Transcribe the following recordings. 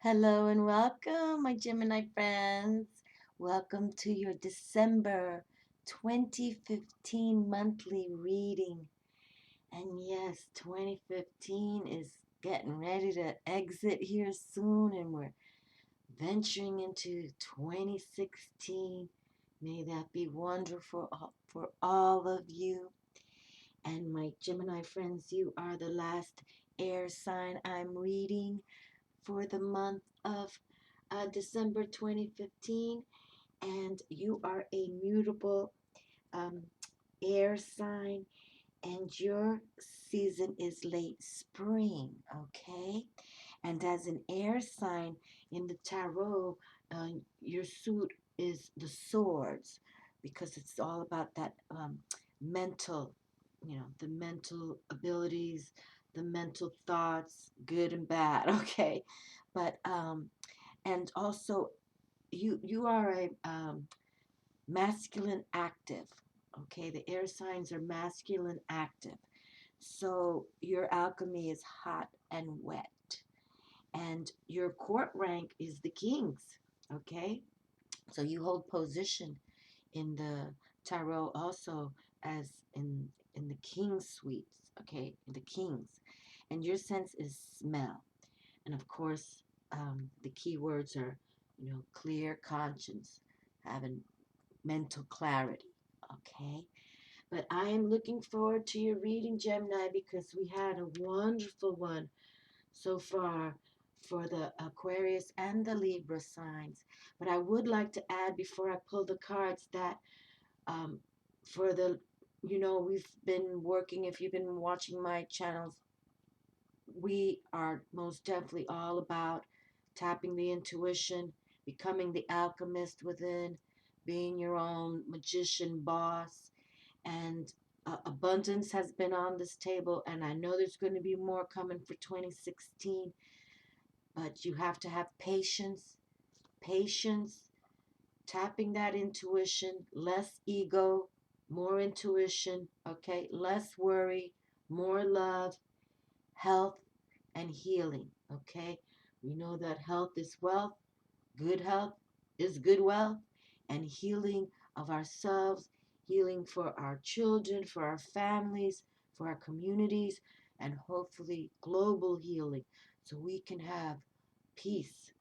Hello and welcome, my Gemini friends. Welcome to your December 2015 monthly reading. And yes, 2015 is getting ready to exit here soon, and we're venturing into 2016. May that be wonderful for all of you. And my Gemini friends, you are the last air sign I'm reading for the month of December 2015, and you are a mutable um, air sign, and your season is late spring, okay? And as an air sign in the tarot, your suit is the swords because it's all about that mental, the mental abilities, the mental thoughts, good and bad, okay? But and also you are a masculine active, okay? The air signs are masculine active. So your alchemy is hot and wet. And your court rank is the kings, okay? So you hold position in the tarot also as in the king's suites, okay? The kings. And your sense is smell. And of course, the key words are, clear conscience, having mental clarity, okay? But I am looking forward to your reading, Gemini, because we had a wonderful one so far for the Aquarius and the Libra signs. But I would like to add before I pull the cards that um, for the, we've been working, if you've been watching my channels, we are most definitely all about tapping the intuition, becoming the alchemist within, being your own magician boss, and abundance has been on this table, and I know there's going to be more coming for 2016, but you have to have patience, tapping that intuition, less ego, more intuition, okay, less worry, more love, health, and healing, okay? We know that health is wealth, good health is good wealth, and healing of ourselves, healing for our children, for our families, for our communities, and hopefully global healing so we can have peace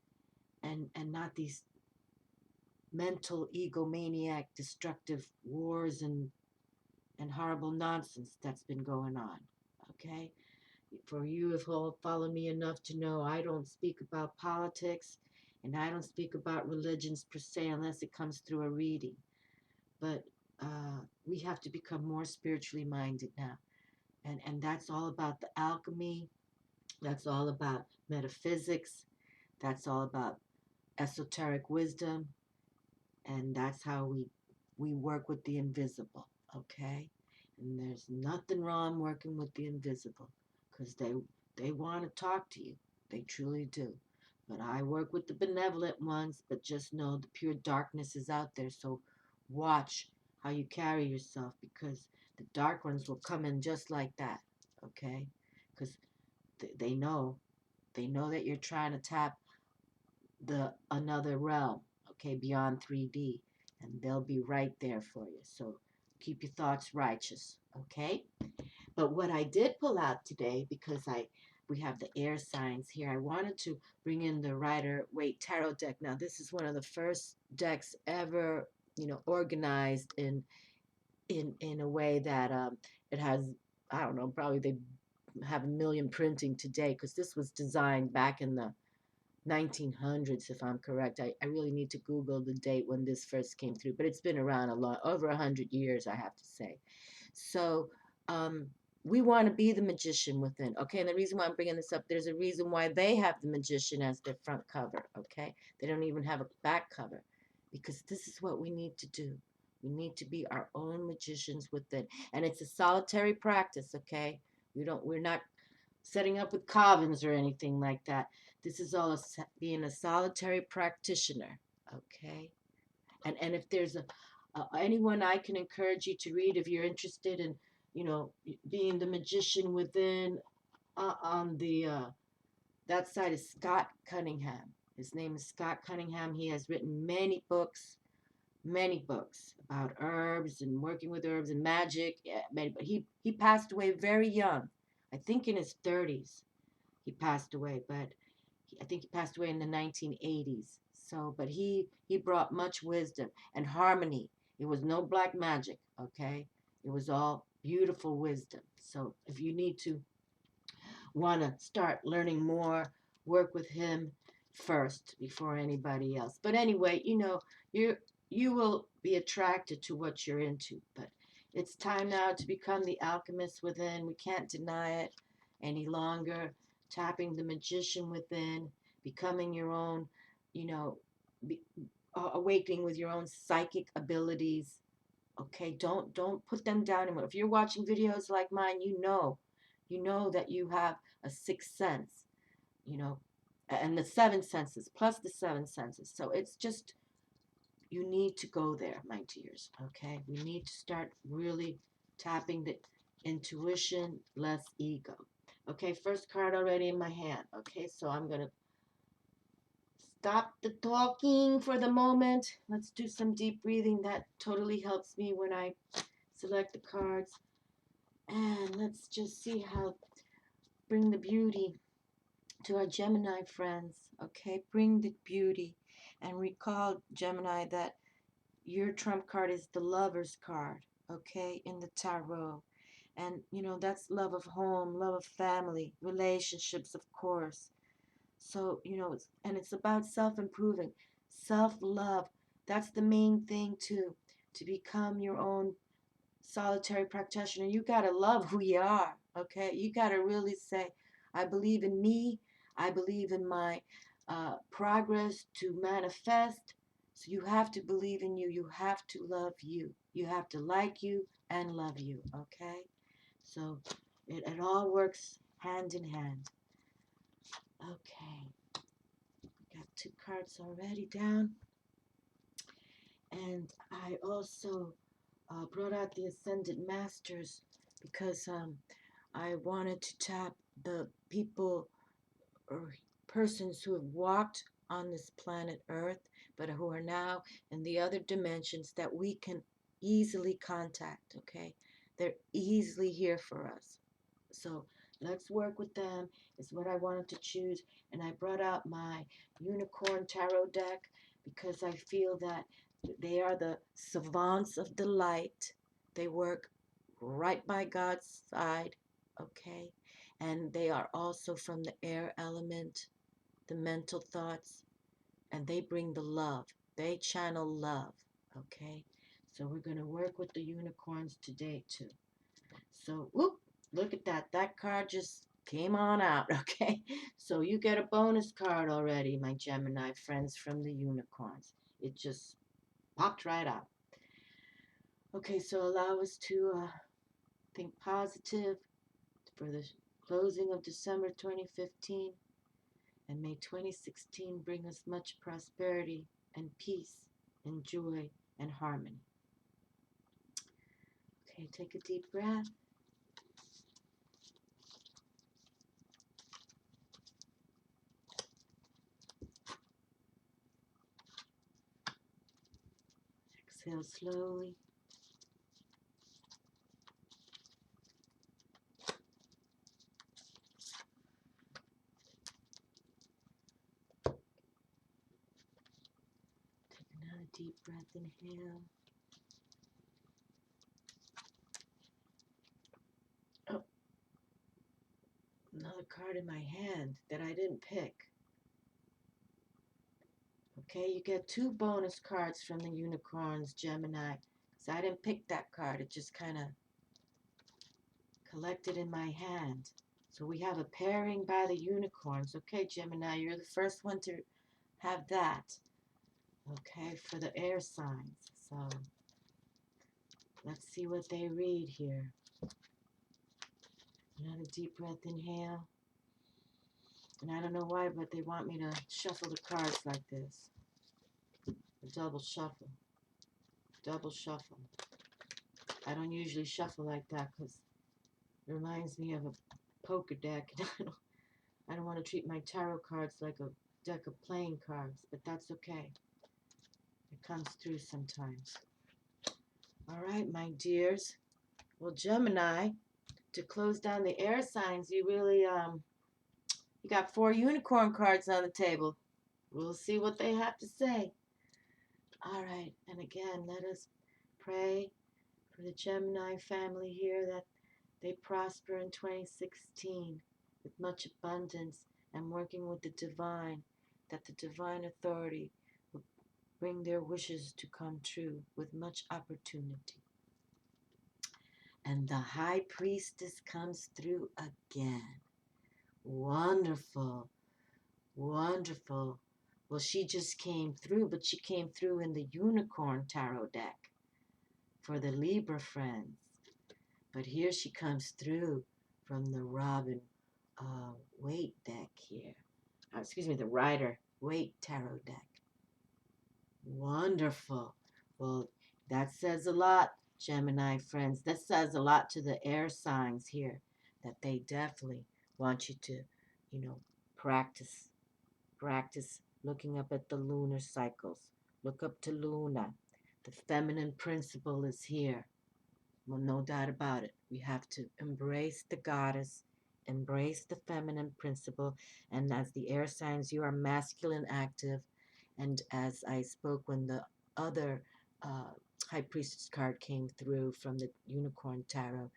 and not these mental egomaniac destructive wars and horrible nonsense that's been going on, okay? For you have followed me enough to know I don't speak about politics and I don't speak about religions per se unless it comes through a reading. But we have to become more spiritually minded now. And that's all about the alchemy. That's all about metaphysics. That's all about esoteric wisdom. And that's how we work with the invisible, okay? And there's nothing wrong working with the invisible because they want to talk to you. They truly do. But I work with the benevolent ones, but just know the pure darkness is out there. So watch how you carry yourself because the dark ones will come in just like that, okay? Because they know. They know that you're trying to tap the another realm, okay, beyond 3D, and they'll be right there for you. So keep your thoughts righteous, okay? But what I did pull out today, because we have the air signs here, I wanted to bring in the Rider Waite Tarot deck. Now, this is one of the first decks ever, organized in a way that it has, I don't know, probably they have a million printing today because this was designed back in the 1900s, if I'm correct. I really need to Google the date when this first came through, but it's been around a lot, over 100 years, I have to say. So um, we want to be the magician within, okay? And the reason why I'm bringing this up, there's a reason why they have the magician as their front cover, okay? They don't even have a back cover because this is what we need to do. We need to be our own magicians within, and it's a solitary practice, okay? We're not setting up with covens or anything like that. This is all being a solitary practitioner, okay? And if there's anyone I can encourage you to read if you're interested in, being the magician within on that side is Scott Cunningham. His name is Scott Cunningham. He has written many books about herbs and working with herbs and magic. Yeah, but he passed away very young. I think in his 30s he passed away, but I think he passed away in the 1980s. So, but he brought much wisdom and harmony. It was no black magic, okay? It was all beautiful wisdom. So, if you need to want to start learning more, work with him first before anybody else. But anyway, you will be attracted to what you're into. But it's time now to become the alchemist within. We can't deny it any longer. Tapping the magician within, becoming your own, you know, be, awakening with your own psychic abilities. Okay, don't put them down anymore. If you're watching videos like mine, you know that you have a sixth sense, you know, and the seven senses plus the seven senses. So it's just, you need to go there, my dears. Okay, we need to start really tapping the intuition, less ego. Okay, first card already in my hand. Okay, so I'm gonna stop the talking for the moment. Let's do some deep breathing. That totally helps me when I select the cards. And let's just see how, bring the beauty to our Gemini friends. Okay, bring the beauty. And recall, Gemini, that your trump card is the Lover's card, okay, in the tarot. And, that's love of home, love of family, relationships, of course. So, it's about self-improving, self-love. That's the main thing, too, to become your own solitary practitioner. You got to love who you are, okay? You got to really say, I believe in me. I believe in my progress to manifest. So you have to believe in you. You have to love you. You have to like you and love you, okay? So it all works hand in hand. Okay. Got two cards already down. And I also brought out the Ascended Masters because I wanted to tap the people or persons who have walked on this planet Earth, but who are now in the other dimensions that we can easily contact, okay? They're easily here for us. So let's work with them is what I wanted to choose. And I brought out my Unicorn Tarot deck because I feel that they are the savants of the light. They work right by God's side, okay? And they are also from the air element, the mental thoughts, and they bring the love. They channel love, okay? So we're going to work with the unicorns today, too. So, whoop, look at that. That card just came on out, okay? So you get a bonus card already, my Gemini friends from the unicorns. It just popped right out. Okay, so allow us to think positive for the closing of December 2015. And may 2016 bring us much prosperity and peace and joy and harmony. Okay, take a deep breath. Exhale slowly. Take another deep breath. Inhale. Oh, another card in my hand that I didn't pick. Okay, you get two bonus cards from the unicorns, Gemini. So I didn't pick that card. It just kind of collected in my hand. So we have a pairing by the unicorns. Okay, Gemini, you're the first one to have that. Okay, for the air signs. So let's see what they read here. Another deep breath, inhale. And I don't know why, but they want me to shuffle the cards like this. A double shuffle. Double shuffle. I don't usually shuffle like that because it reminds me of a poker deck. I don't want to treat my tarot cards like a deck of playing cards, but that's okay. It comes through sometimes. All right, my dears. Well, Gemini, to close down the air signs, you really, you got 4 unicorn cards on the table. We'll see what they have to say. All right, and again, let us pray for the Gemini family here that they prosper in 2016 with much abundance and working with the divine, that the divine authority will bring their wishes to come true with much opportunity. And the high priestess comes through again. Wonderful, wonderful. Well, she just came through, but she came through in the unicorn tarot deck for the Libra friends. But here she comes through from the Robin Waite deck here. Excuse me, the Rider Waite tarot deck. Wonderful. Well, that says a lot, Gemini friends. That says a lot to the air signs here, that they definitely want you to, practice. Practice looking up at the lunar cycles. Look up to Luna. The feminine principle is here. Well, no doubt about it. We have to embrace the goddess, embrace the feminine principle, and as the air signs, you are masculine active. And as I spoke when the other High Priestess card came through from the Unicorn Tarot,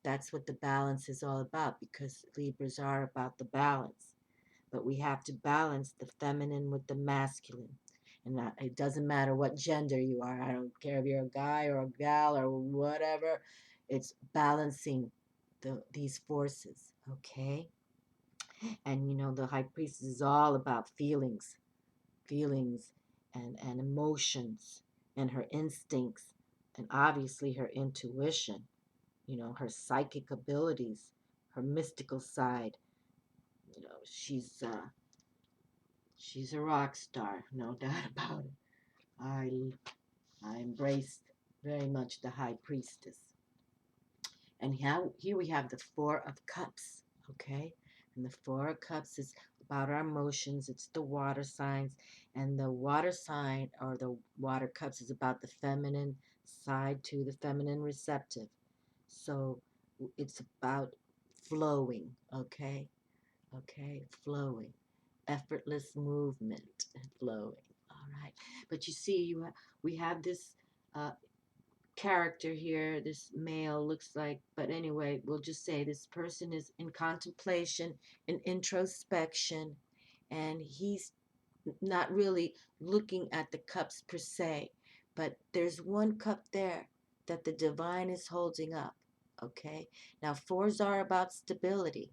that's what the balance is all about, because Libras are about the balance. But we have to balance the feminine with the masculine. And it doesn't matter what gender you are. I don't care if you're a guy or a gal or whatever. It's balancing these forces, okay? And the high priestess is all about feelings, and emotions, and her instincts, and obviously her intuition, her psychic abilities, her mystical side. She's a rock star, no doubt about it. I embraced very much the high priestess. And here we have the Four of Cups, okay? And the Four of Cups is about our emotions. It's the water signs. And the water sign, or the water cups, is about the feminine side to the feminine receptive. So it's about flowing, okay? Okay, flowing. Effortless movement and flowing. All right. But you see, we have this character here, this male looks like, but anyway, we'll just say this person is in contemplation, in introspection, and he's not really looking at the cups per se, but there's one cup there that the divine is holding up, okay? Now, fours are about stability,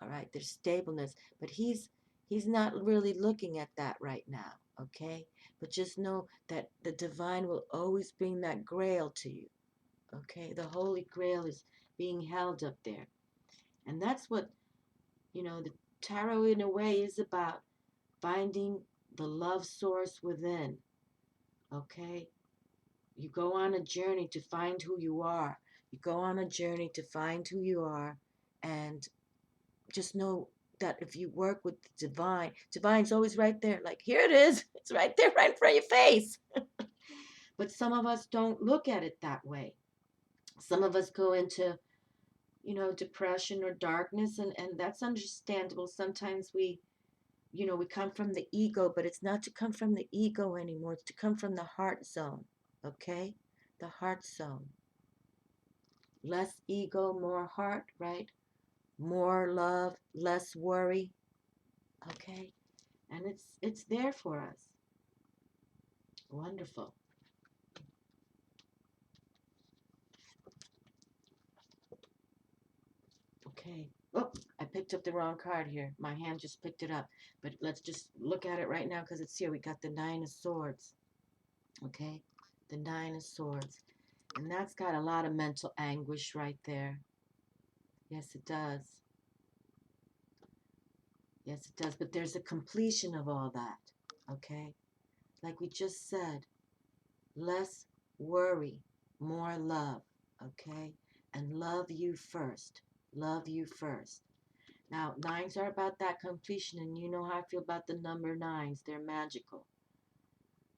all right? There's stableness, but he's not really looking at that right now, okay? But just know that the divine will always bring that grail to you, okay? The Holy Grail is being held up there. And that's what, the tarot in a way is about, finding the love source within, okay? You go on a journey to find who you are. You go on a journey to find who you are, and just know that if you work with the divine's always right there. Like, here it is. It's right there, right in front of your face. But some of us don't look at it that way. Some of us go into, depression or darkness, and that's understandable. Sometimes we come from the ego, but it's not to come from the ego anymore. It's to come from the heart zone, okay? The heart zone. Less ego, more heart, right? More love, less worry, okay? And it's there for us. Wonderful. Okay. Oh, I picked up the wrong card here. My hand just picked it up. But let's just look at it right now because it's here. We got the Nine of Swords. Okay? The Nine of Swords. And that's got a lot of mental anguish right there. Yes, it does. Yes, it does. But there's a completion of all that. Okay? Like we just said, less worry, more love. Okay? And love you first. Love you first. Now, nines are about that completion, and you know how I feel about the number nines. They're magical.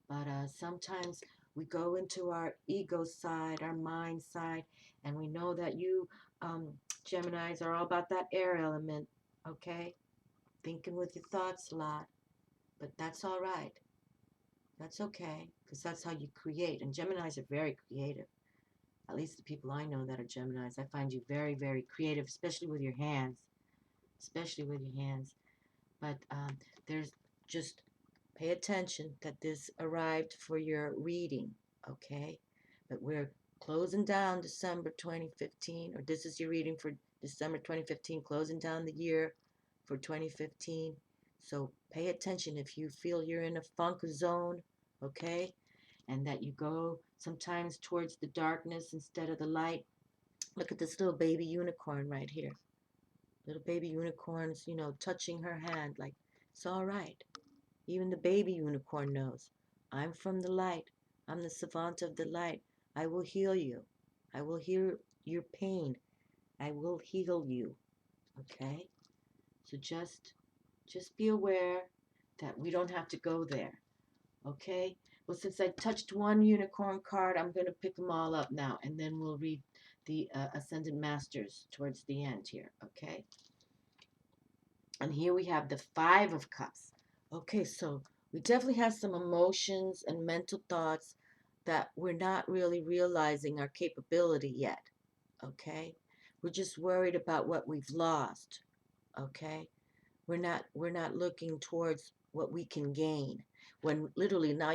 But sometimes we go into our ego side, our mind side, and we know that you, Geminis, are all about that air element, okay? Thinking with your thoughts a lot. But that's all right. That's okay, because that's how you create. And Geminis are very creative. At least the people I know that are Geminis. I find you very, very creative, especially with your hands. Especially with your hands. But there's just pay attention that this arrived for your reading, okay? But we're closing down December 2015, or this is your reading for December 2015, closing down the year for 2015. So pay attention if you feel you're in a funk zone, okay? And that you go sometimes towards the darkness instead of the light. Look at this little baby unicorn right here. Little baby unicorns, you know, touching her hand like, it's all right. Even the baby unicorn knows. I'm from the light. I'm the savant of the light. I will heal you. I will heal your pain. I will heal you. Okay? So just be aware that we don't have to go there. Okay? Well, since I touched one unicorn card, I'm going to pick them all up now, and then we'll read the Ascended Masters towards the end here. Okay? And here we have the Five of Cups. Okay, so we definitely have some emotions and mental thoughts that we're not really realizing our capability yet. Okay? We're just worried about what we've lost. Okay? We're not looking towards what we can gain. When literally now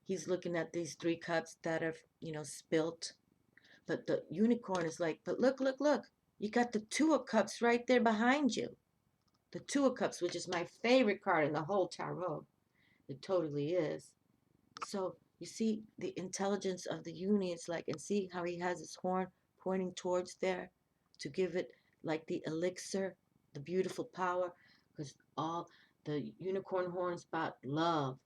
he's looking at these three cups that are, spilt. But the unicorn is like, but look, look, look. You got the Two of Cups right there behind you. The Two of Cups, which is my favorite card in the whole tarot. It totally is. So you see the intelligence of the uni. It's like, and see how he has his horn pointing towards there to give it like the elixir, the beautiful power, because all the unicorn horns about love,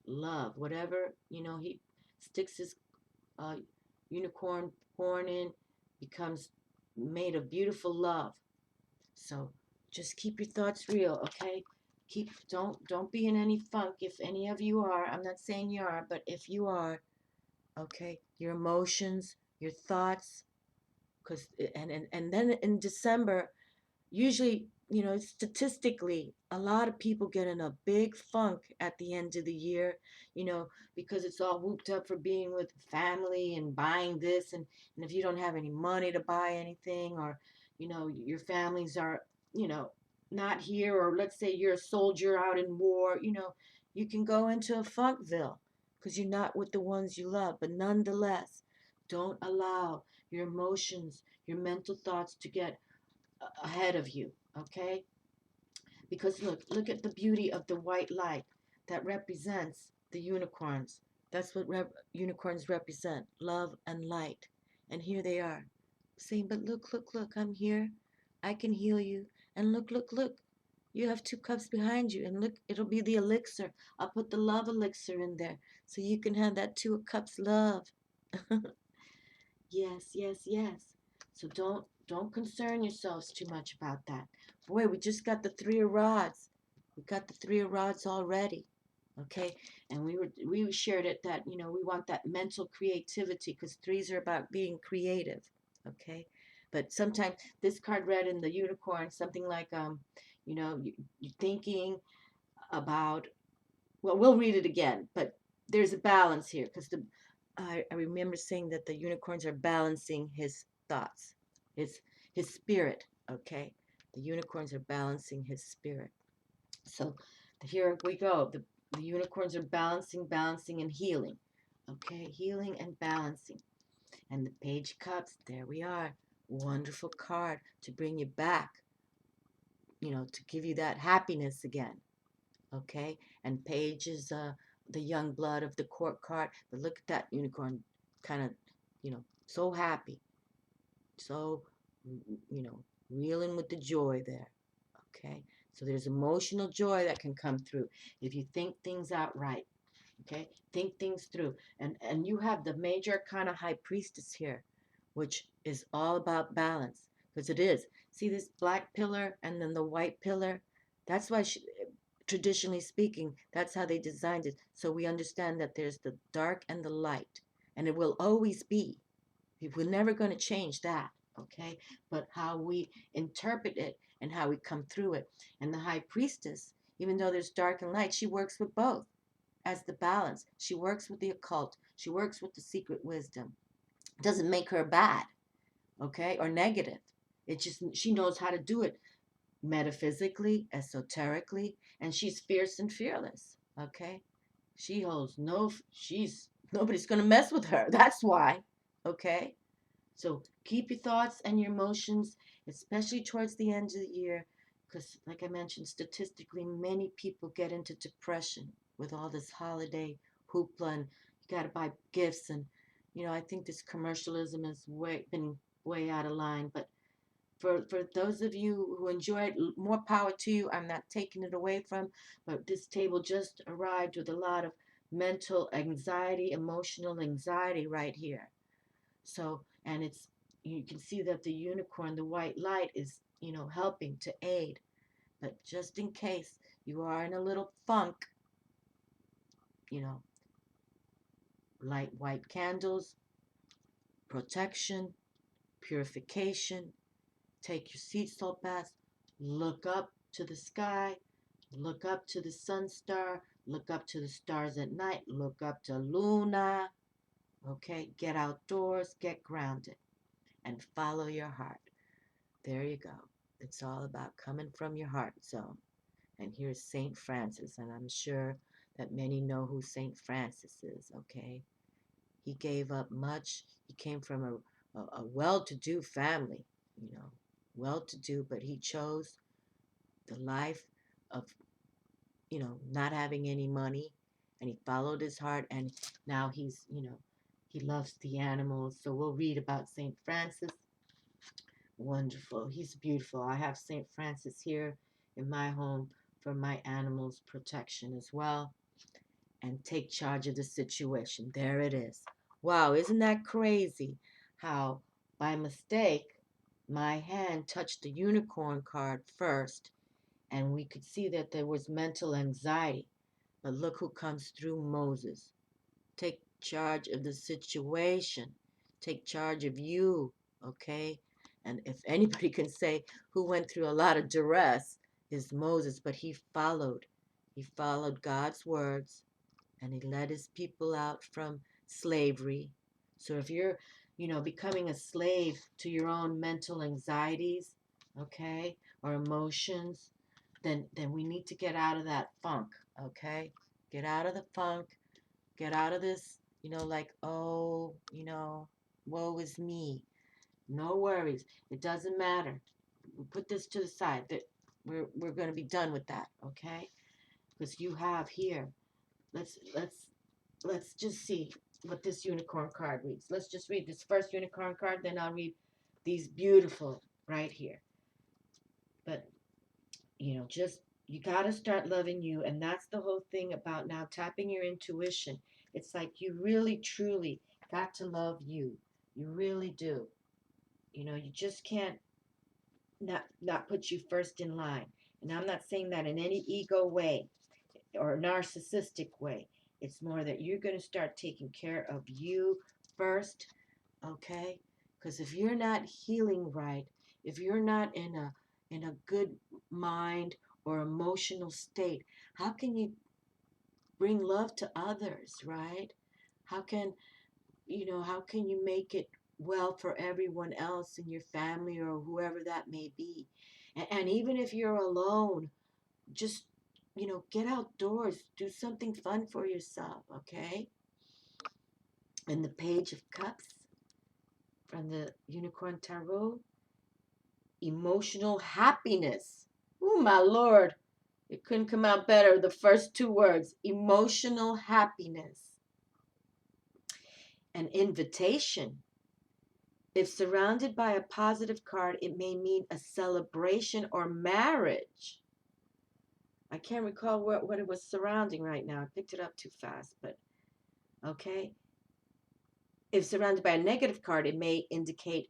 love. Whatever he sticks his uh, unicorn horn in becomes made of beautiful love. So just keep your thoughts real, okay? Don't be in any funk if any of you are. I'm not saying you are, but if you are, okay, your emotions, your thoughts, because and then in December, usually, statistically, a lot of people get in a big funk at the end of the year, because it's all whooped up for being with family and buying this. And if you don't have any money to buy anything, or, your families are, not here, or let's say you're a soldier out in war, you can go into a funkville because you're not with the ones you love. But nonetheless, don't allow your emotions, your mental thoughts to get ahead of you, okay? Because look at the beauty of the white light that represents the unicorns. That's what unicorns represent, love and light. And here they are saying, but look, look, look, I'm here. I can heal you. And look, look, look. You have two cups behind you. And look, it'll be the elixir. I'll put the love elixir in there so you can have that Two of Cups love. Yes, yes, yes. So don't concern yourselves too much about that. Boy, we just got the Three of Rods. We got the Three of Rods already. Okay? And we shared it that, we want that mental creativity because threes are about being creative. Okay? But sometimes this card read in the unicorn something like you're thinking about, well, we'll read it again, but there's a balance here because I remember saying that the unicorns are balancing his thoughts, his spirit. Okay, the unicorns are balancing his spirit. So here we go. The unicorns are balancing, and healing. Okay, healing and balancing. And the Page of Cups. There we are. Wonderful card to bring you back. To give you that happiness again. Okay, and Page is the young blood of the court card. But look at that unicorn, kind of, so happy, so, reeling with the joy there. Okay, so there's emotional joy that can come through if you think things out right. Okay, think things through, and you have the major kind of high priestess here, which is all about balance, because it is. See this black pillar and then the white pillar? That's why, traditionally speaking, that's how they designed it. So we understand that there's the dark and the light, and it will always be. We're never going to change that, okay? But how we interpret it and how we come through it. And the high priestess, even though there's dark and light, she works with both as the balance. She works with the occult. She works with the secret wisdom. It doesn't make her bad, okay, or negative. It just, she knows how to do it metaphysically, esoterically, and she's fierce and fearless, okay? She holds no, she's, nobody's going to mess with her. That's why, okay? So keep your thoughts and your emotions, especially towards the end of the year, because, like I mentioned, statistically, many people get into depression with all this holiday hoopla, and you got to buy gifts, and I think this commercialism has been way out of line. But for those of you who enjoy it, more power to you. I'm not taking it away from, but this table just arrived with a lot of mental anxiety, emotional anxiety right here. So, and it's, you can see that the unicorn, the white light, is, helping to aid. But just in case you are in a little funk, you know, light white candles, protection, purification, take your sea salt baths, look up to the sky, look up to the sun star, look up to the stars at night, look up to Luna, okay? Get outdoors, get grounded, and follow your heart. There you go. It's all about coming from your heart zone. And here's St. Francis, and I'm sure that many know who St. Francis is, okay? He gave up much. He came from a well-to-do family, well-to-do, but he chose the life of, not having any money, and he followed his heart, and now he's, he loves the animals. So we'll read about St. Francis. Wonderful. He's beautiful. I have St. Francis here in my home for my animals' protection as well. And take charge of the situation. There it is. Wow, isn't that crazy? How by mistake my hand touched the unicorn card first, and we could see that there was mental anxiety. But look who comes through: Moses. Take charge of the situation. Take charge of you, okay? And if anybody can say who went through a lot of duress, is Moses, but he followed. He followed God's words, and he led his people out from slavery. So if you're, becoming a slave to your own mental anxieties, okay, or emotions, then we need to get out of that funk, okay? Get out of the funk. Get out of this, like, oh, woe is me. No worries. It doesn't matter. We put this to the side. That we're going to be done with that, okay? Because you have here. Let's just see what this unicorn card reads. Let's just read this first unicorn card, then I'll read these beautiful right here. But just, you got to start loving you. And that's the whole thing about now tapping your intuition. It's like you really, truly got to love you. You really do. You just can't not put you first in line. And I'm not saying that in any ego way or narcissistic way. It's more that you're going to start taking care of you first, okay? Because if you're not healing right, if you're not in a good mind or emotional state, how can you bring love to others, right? How can how can you make it well for everyone else in your family or whoever that may be? And even if you're alone, just get outdoors, do something fun for yourself, okay? And the Page of Cups from the Unicorn Tarot, emotional happiness. Oh, my Lord. It couldn't come out better. The first two words, emotional happiness. An invitation. If surrounded by a positive card, it may mean a celebration or marriage. I can't recall what it was surrounding right now. I picked it up too fast, but okay. If surrounded by a negative card, it may indicate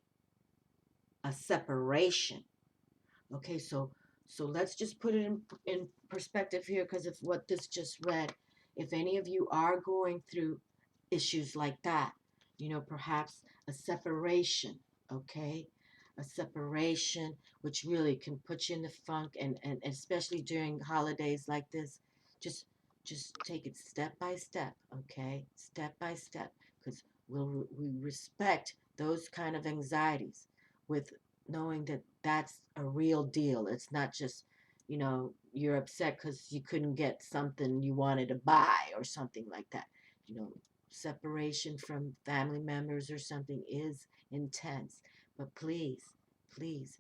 a separation. Okay, so let's just put it in perspective here, because of what this just read. If any of you are going through issues like that, perhaps a separation, okay? A separation, which really can put you in the funk, and especially during holidays like this, just just take it step by step, okay? Step by step, because we respect those kind of anxieties with knowing that that's a real deal. It's not just, you're upset because you couldn't get something you wanted to buy or something like that. You know, Separation from family members or something is intense. But please, please,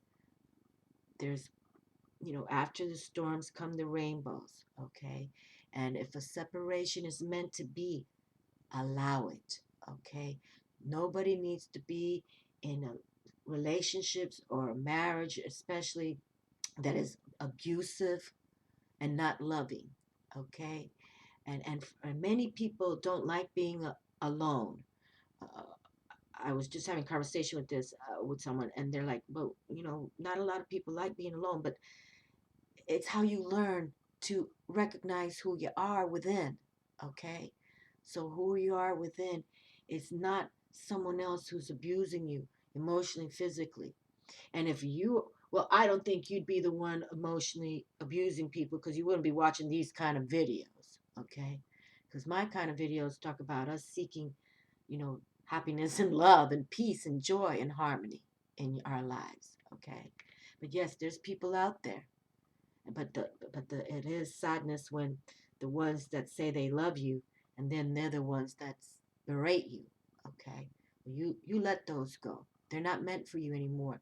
there's, after the storms come the rainbows, okay? And if a separation is meant to be, allow it, okay? Nobody needs to be in a relationships or a marriage, especially that is abusive and not loving, okay? And many people don't like being alone. Uh, I was just having a conversation with someone, and they're like, "Well, not a lot of people like being alone, but it's how you learn to recognize who you are within, okay? So who you are within is not someone else who's abusing you emotionally, physically. And if you, well, I don't think you'd be the one emotionally abusing people, because you wouldn't be watching these kind of videos, okay? Because my kind of videos talk about us seeking, happiness and love and peace and joy and harmony in our lives, okay? But yes, there's people out there, but it is sadness when the ones that say they love you, and then they're the ones that berate you, okay? You let those go. They're not meant for you anymore.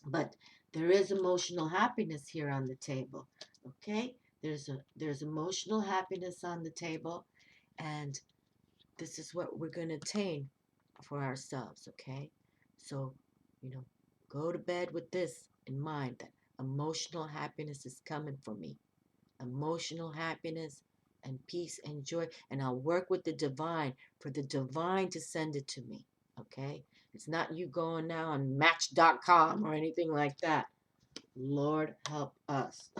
But there is emotional happiness here on the table, okay? There's emotional happiness on the table, and this is what we're going to attain for ourselves, okay? So, you know, go to bed with this in mind, that emotional happiness is coming for me. Emotional happiness and peace and joy, and I'll work with the divine for the divine to send it to me, okay? It's not you going now on match.com or anything like that. Lord help us.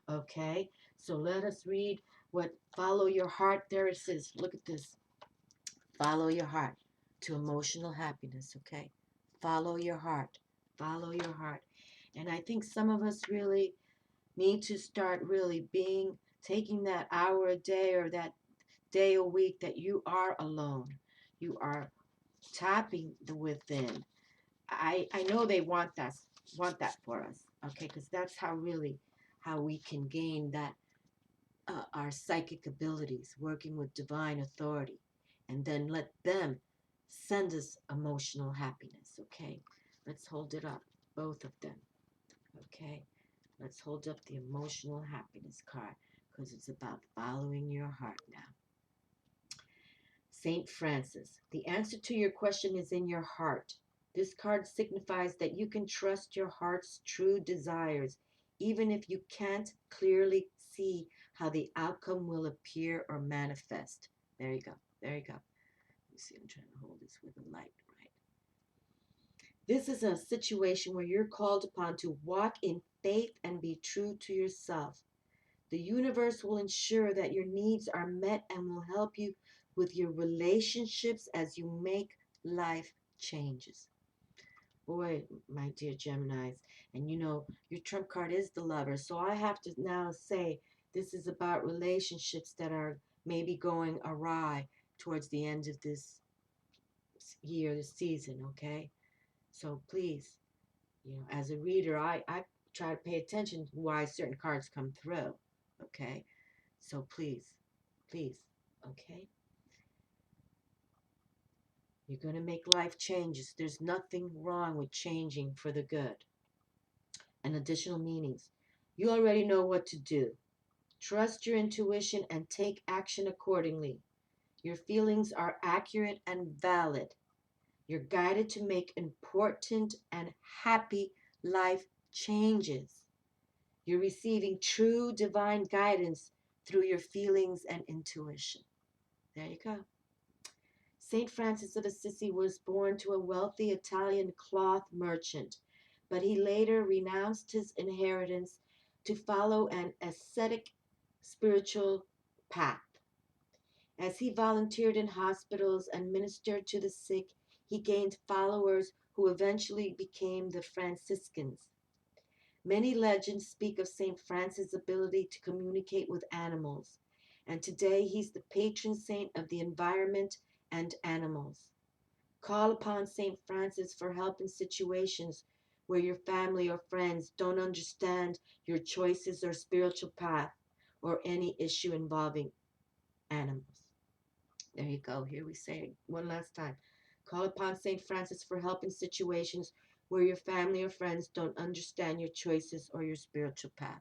Okay, so let us read what follow your heart. There it says, look at this. Follow your heart to emotional happiness, okay? Follow your heart. Follow your heart. And I think some of us really need to start really taking that hour a day or that day a week that you are alone. You are tapping the within. I know they want that for us, okay? Because that's how we can gain that our psychic abilities, working with divine authority, and then let them send us emotional happiness, okay? Let's hold it up, both of them, okay? Let's hold up the emotional happiness card, because it's about following your heart now. Saint Francis, the answer to your question is in your heart. This card signifies that you can trust your heart's true desires, even if you can't clearly see how the outcome will appear or manifest. There you go. There you go. Let me see, I'm trying to hold this with a light, right? This is a situation where you're called upon to walk in faith and be true to yourself. The universe will ensure that your needs are met and will help you with your relationships as you make life changes. Boy, my dear Geminis, and your trump card is the Lover. So I have to now say this is about relationships that are maybe going awry towards the end of this year, this season, okay? So please, as a reader, I try to pay attention to why certain cards come through, okay? So please, please, okay? You're going to make life changes. There's nothing wrong with changing for the good. And additional meanings. You already know what to do. Trust your intuition and take action accordingly. Your feelings are accurate and valid. You're guided to make important and happy life changes. You're receiving true divine guidance through your feelings and intuition. There you go. Saint Francis of Assisi was born to a wealthy Italian cloth merchant. but he later renounced his inheritance to follow an ascetic spiritual path. As he volunteered in hospitals and ministered to the sick, he gained followers who eventually became the Franciscans. Many legends speak of St. Francis' ability to communicate with animals, and today he's the patron saint of the environment and animals. Call upon St. Francis for help in situations where your family or friends don't understand your choices or spiritual path or any issue involving animals. There you go. Here we say it one last time. Call upon St. Francis for help in situations where your family or friends don't understand your choices or your spiritual path.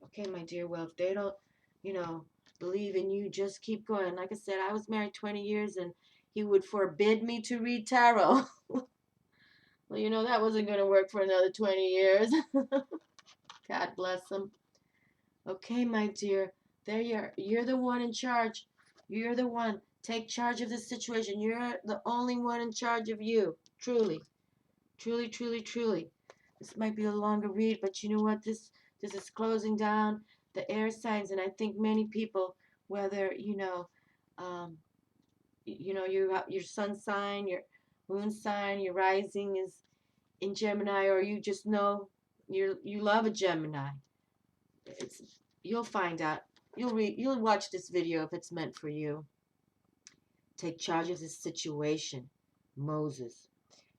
Okay, my dear. Well, if they don't, you know, believe in you, just keep going. Like I said, I was married 20 years and he would forbid me to read tarot. Well, that wasn't going to work for another 20 years. God bless him. Okay, my dear. There you are. You're the one in charge. You're the one. Take charge of this situation. You're the only one in charge of you. Truly. Truly, truly, truly. This might be a longer read, but you know what? This is closing down the air signs, and I think many people, whether um, your sun sign, your moon sign, your rising is in Gemini, or you just know you love a Gemini. It's You'll find out. You'll watch this video if it's meant for you. Take charge of this situation, Moses.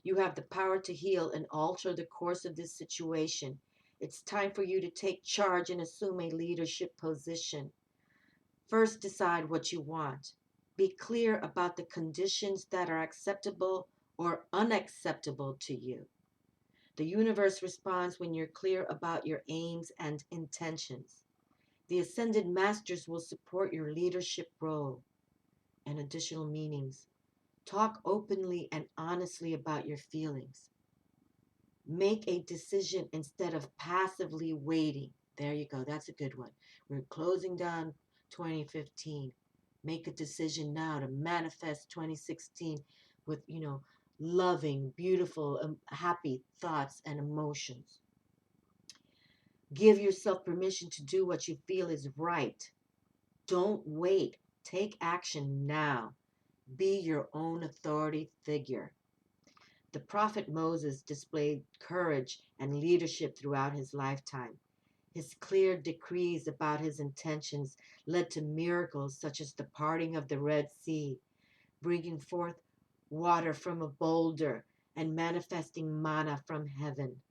You have the power to heal and alter the course of this situation. It's time for you to take charge and assume a leadership position. First, decide what you want. Be clear about the conditions that are acceptable or unacceptable to you. The universe responds when you're clear about your aims and intentions. The ascended masters will support your leadership role. And additional meanings. Talk openly and honestly about your feelings. Make a decision instead of passively waiting. There you go. That's a good one. We're closing down 2015. Make a decision now to manifest 2016 with, loving, beautiful, happy thoughts and emotions. Give yourself permission to do what you feel is right. Don't wait. Take action now. Be your own authority figure. The prophet Moses displayed courage and leadership throughout his lifetime. His clear decrees about his intentions led to miracles such as the parting of the Red Sea, bringing forth water from a boulder, and manifesting manna from heaven.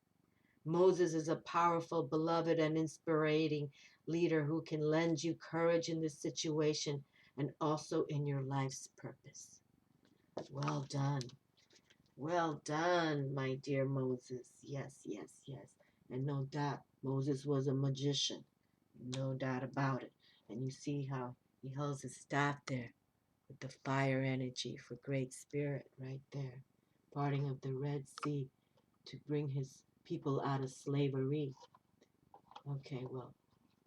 Moses is a powerful, beloved, and inspiring leader who can lend you courage in this situation and also in your life's purpose. Well done. Well done, my dear Moses. Yes, yes, yes. And no doubt, Moses was a magician. No doubt about it. And you see how he holds his staff there with the fire energy for Great Spirit right there. Parting of the Red Sea to bring his people out of slavery. Okay, well,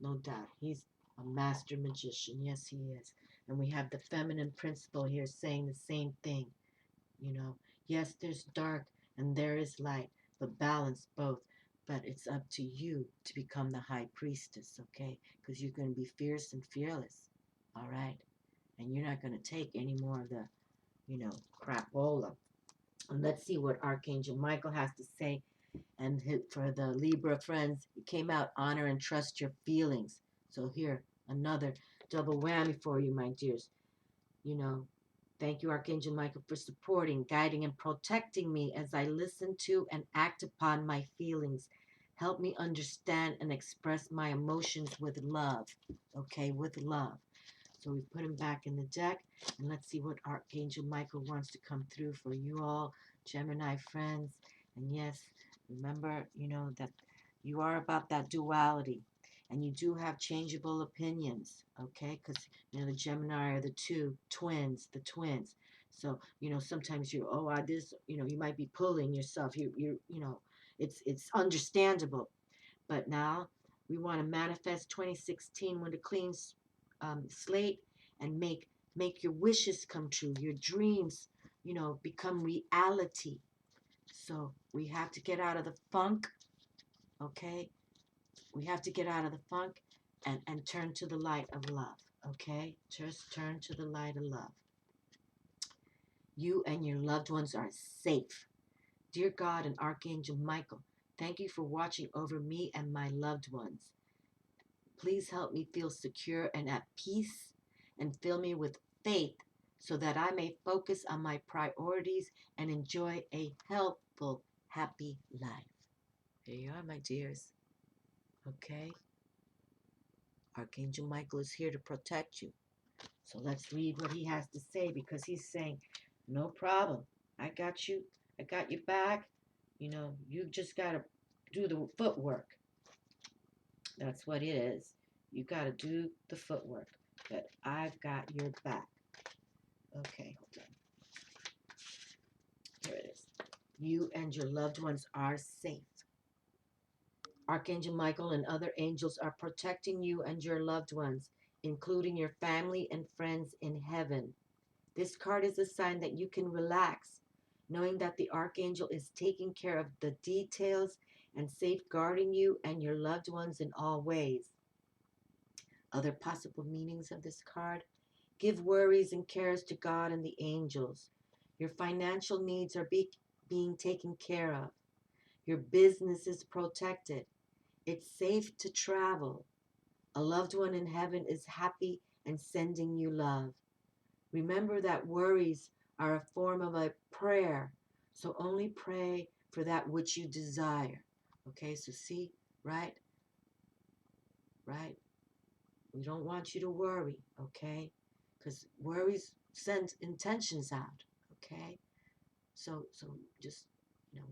no doubt. He's a master magician. Yes, he is. And we have the feminine principle here saying the same thing. Yes, there's dark and there is light, but balance both. But it's up to you to become the high priestess, okay? Because you're going to be fierce and fearless, all right? And you're not going to take any more of the, crapola. And let's see what Archangel Michael has to say. And for the Libra friends, it came out, honor and trust your feelings. So here, another double whammy for you, my dears. Thank you, Archangel Michael, for supporting, guiding, and protecting me as I listen to and act upon my feelings. Help me understand and express my emotions with love. Okay, with love. So we put him back in the deck, and let's see what Archangel Michael wants to come through for you all, Gemini friends. And yes, remember, that you are about that duality. And you do have changeable opinions, okay? Because, the Gemini are the twins. So, sometimes you might be pulling yourself. It's understandable. But now we want to manifest 2016 with a clean slate and make your wishes come true, your dreams, become reality. So we have to get out of the funk, okay? We have to get out of the funk and turn to the light of love, okay? Just turn to the light of love. You and your loved ones are safe. Dear God and Archangel Michael, thank you for watching over me and my loved ones. Please help me feel secure and at peace, and fill me with faith so that I may focus on my priorities and enjoy a healthful, happy life. There you are, my dears. Okay? Archangel Michael is here to protect you. So let's read what he has to say, because he's saying, no problem. I got you. I got you back. You know, you just got to do the footwork. That's what it is. You got to do the footwork. But I've got your back. Okay, hold on. Here it is. You and your loved ones are safe. Archangel Michael and other angels are protecting you and your loved ones, including your family and friends in heaven. This card is a sign that you can relax, knowing that the Archangel is taking care of the details and safeguarding you and your loved ones in all ways. Other possible meanings of this card: give worries and cares to God and the angels. Your financial needs are being taken care of. Your business is protected. It's safe to travel. A loved one in heaven is happy and sending you love. Remember that worries are a form of a prayer, so only pray for that which you desire. Okay, so see, right? Right? We don't want you to worry, okay? Because worries send intentions out, okay? So just,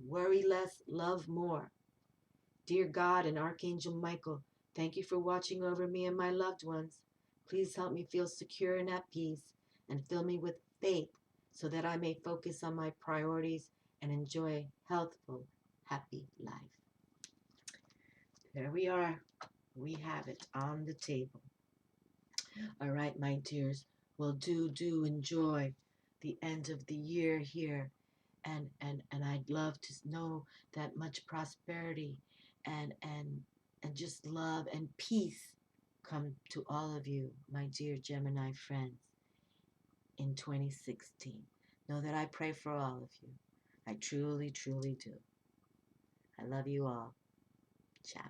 worry less, love more. Dear God and Archangel Michael, thank you for watching over me and my loved ones. Please help me feel secure and at peace, and fill me with faith so that I may focus on my priorities and enjoy a healthful, happy life. There we are. We have it on the table. All right, my dears. Well, do enjoy the end of the year here. And I'd love to know that much prosperity and just love and peace come to all of you, my dear Gemini friends, in 2016. Know that I pray for all of you. I truly, truly do. I love you all. Ciao.